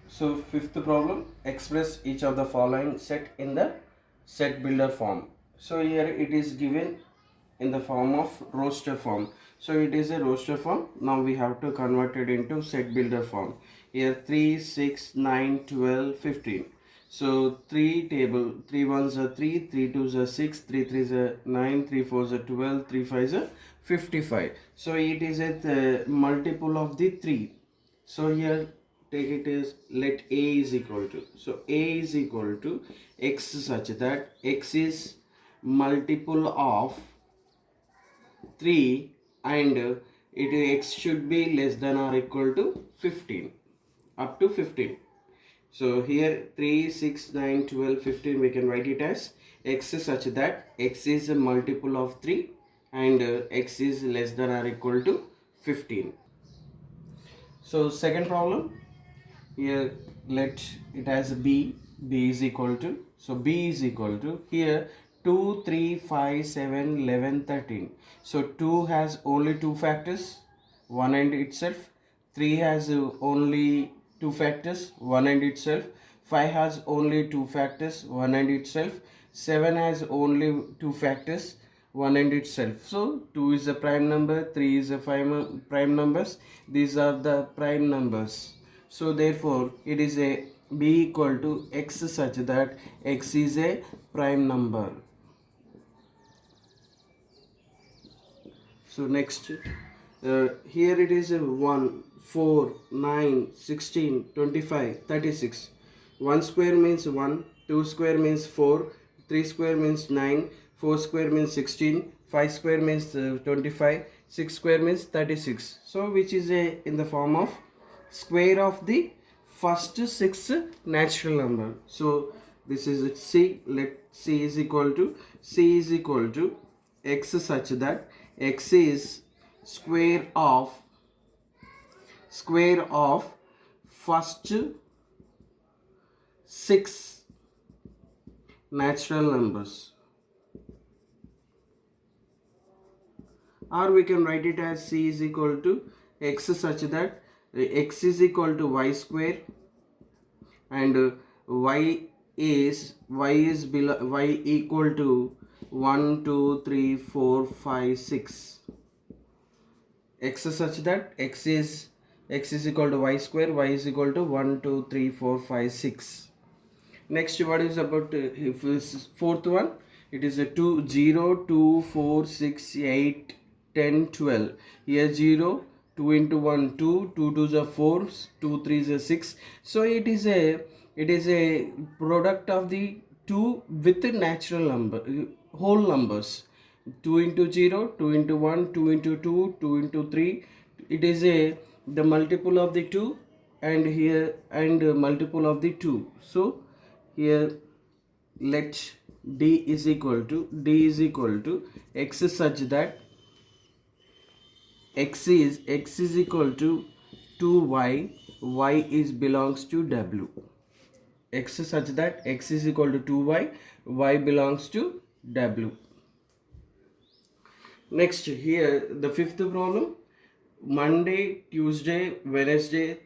So fifth problem, express each of the following set in the set builder form. So here it is given in the form of roster form. So it is a roster form. Now we have to convert it into set builder form. Here 3, 6, 9, 12, 15. So 3 table, 3 ones are 3, 3 twos are 6, 3 threes are 9, 3 fours are 12, 3 fives are 55. So it is a multiple of the 3. So here take it is let a is equal to, so a is equal to x such that x is multiple of 3 and it x should be less than or equal to 15 up to 15. So here 3, 6, 9, 12, 15 we can write it as x such that x is a multiple of 3 and x is less than or equal to 15. So second problem, here let it as b is equal to, so b is equal to here 2 3 5 7 11 13. So 2 has only two factors, one and itself. 3 has only two factors, one and itself. 5 has only two factors, one and itself. 7 has only two factors, one and itself. So 2 is a prime number, 3 is a prime numbers. These are the prime numbers. So therefore it is a b equal to x such that x is a prime number. So next, here it is a 1, 4, 9, 16, 25, 36. 1 square means 1, 2 square means 4, 3 square means 9, 4 square means 16, 5 square means 25, 6 square means 36. So which is a in the form of square of the first 6 natural number. So this is c, let c is equal to x such that x is square of first 6 natural numbers, or we can write it as c is equal to x such that x is equal to y square and y equal to 1 2 3 4 5 6. X such that x is equal to y square, y is equal to 1 2 3 4 5 6. Next, what is about if is fourth one, it is a 2 0 2 4 6 8 10 12. Here 0, 2 into 1 2, 2 twos are 4, 2 threes are 6. So it is a product of the 2 with the natural number, whole numbers. 2 into 0, 2 into 1, 2 into 2, 2 into 3. It is a the multiple of the 2 and here and multiple of the 2. So here let d is equal to x such that x is equal to 2y, y is belongs to w. X such that x is equal to 2y, y belongs to w. Next, here the fifth problem, Monday, Tuesday, Wednesday.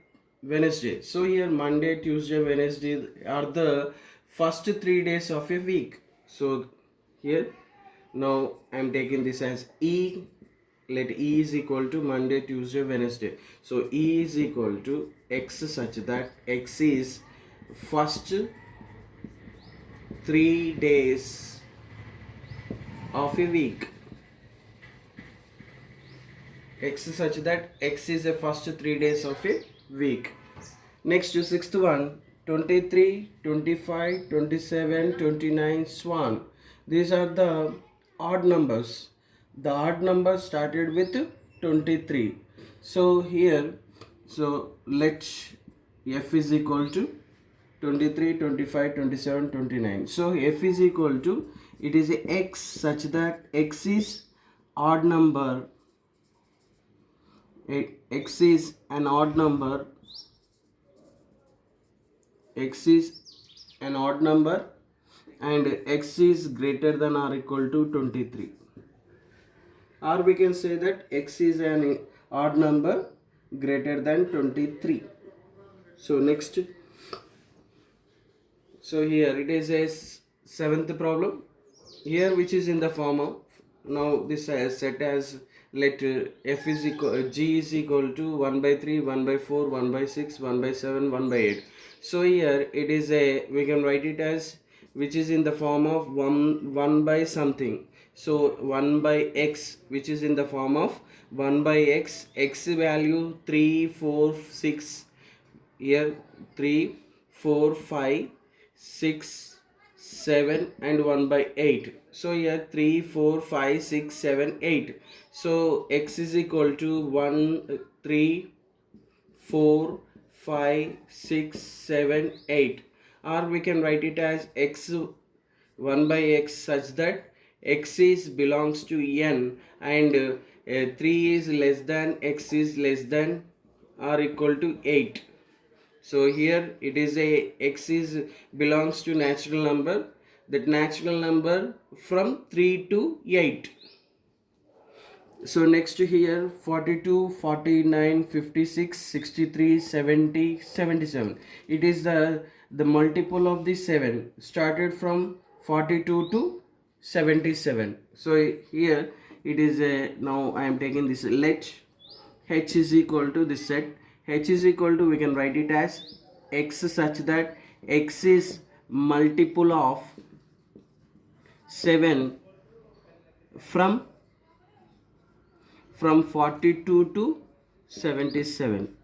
So here Monday, Tuesday, Wednesday are the first 3 days of a week. So here now I am taking this as E. Let E is equal to Monday, Tuesday, Wednesday. So E is equal to X such that X is first 3 days of a week. X such that X is the first 3 days of a week. Next, sixth one, 23, 25, 27, 29, swan. These are the odd numbers. The odd number started with 23. So here, so let f is equal to 23, 25, 27, 29. So f is equal to, it is a x such that x is odd number. X is an odd number. X is an odd number and x is greater than or equal to 23. Or we can say that x is an odd number greater than 23. So next, So here it is a seventh problem here, which is in the form of, now this set has let f is equal, g is equal to 1 by 3, 1 by 4, 1 by 6, 1 by 7, 1 by 8. So here it is a, we can write it as, which is in the form of 1 by something. So 1 by x, which is in the form of 1 by x, x value 3, 4, 6, here 3, 4, 5, 6, 7 and 1 by 8. So here 3, 4, 5, 6, 7, 8. So x is equal to 1, 3, 4, 5, 6, 7, 8. Or we can write it as x 1 by x such that x is belongs to n, and 3 is less than x is less than or equal to 8. So here it is a x is belongs to natural number, that natural number from 3 to 8. So next here 42, 49, 56, 63, 70, 77. It is the multiple of the 7 started from 42 to 77. So here it is a, now I am taking this, let h is equal to this set, h is equal to, we can write it as x such that x is multiple of 7 from 42 to 77.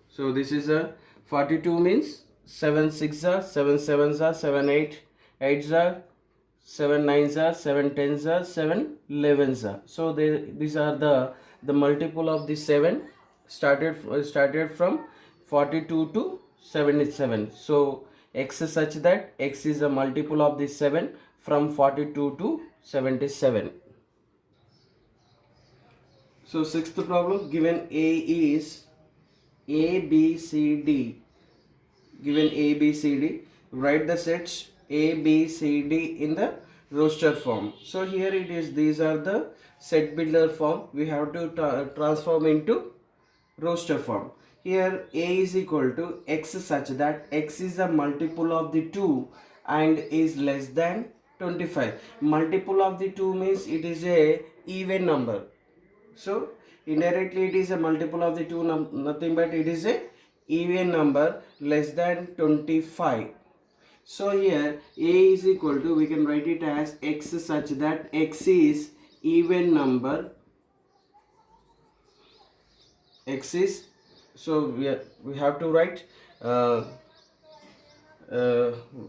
So this is a 42 means 7 6 are 7 7s are 7 8 8s are 7 9s are 7 10s are 7 11s are. So these are the multiple of the 7 started from 42 to 77. So x is such that x is a multiple of the 7 from 42 to 77. So sixth problem, given A is A, B, C, D. Given A, B, C, D, write the sets A, B, C, D in the roster form. So here it is, these are the set builder form. We have to transform into roster form. Here A is equal to x such that x is a multiple of the 2 and is less than 25. Multiple of the 2 means it is a even number. So indirectly it is a multiple of the 2, nothing but it is a even number less than 25. So here A is equal to, we can write it as x such that x is even number, x is, so we have to write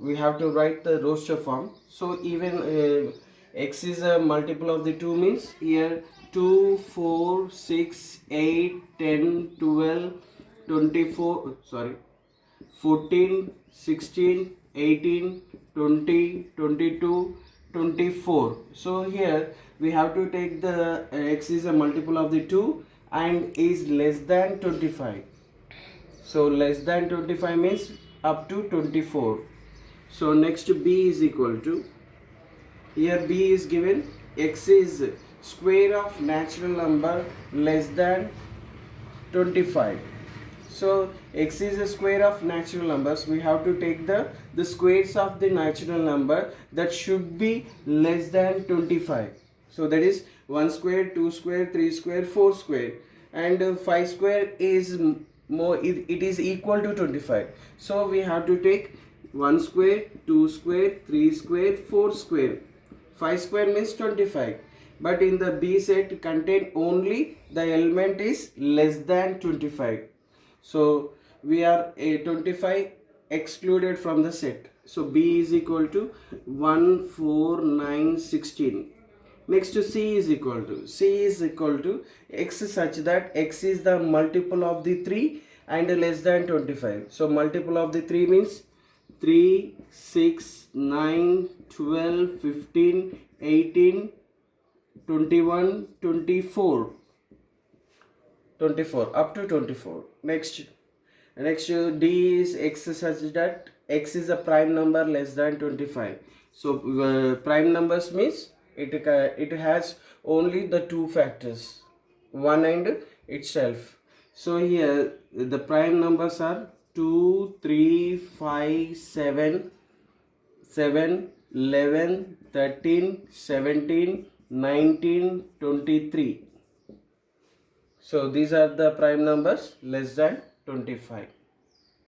we have to write the roster form. So even x is a multiple of the 2 means here 2, 4, 6, 8, 10, 12, 24, sorry, 14, 16, 18, 20, 22, 24. So here we have to take the x is a multiple of the 2 and is less than 25. So less than 25 means up to 24. So next B is equal to, here B is given, x is square of natural number less than 25. So x is a square of natural numbers. We have to take the squares of the natural number that should be less than 25. So that is 1 square, 2 square, 3 square, 4 square, and 5 square is more, it is equal to 25. So we have to take 1 square, 2 square, 3 square, 4 square. 5 square means 25. But in the B set contain only the element is less than 25. So we are a 25 excluded from the set. So B is equal to 1, 4, 9, 16. Next to C is equal to x such that x is the multiple of the 3 and less than 25. So multiple of the 3 means 3, 6, 9, 12, 15, 18, 21, 24. 24 up to 24. Next D is x such that x is a prime number less than 25. So prime numbers means it has only the two factors, 1 and itself. So here the prime numbers are 2, 3, 5, 7, 7, 11, 13, 17, 19, 23. So these are the prime numbers less than 25.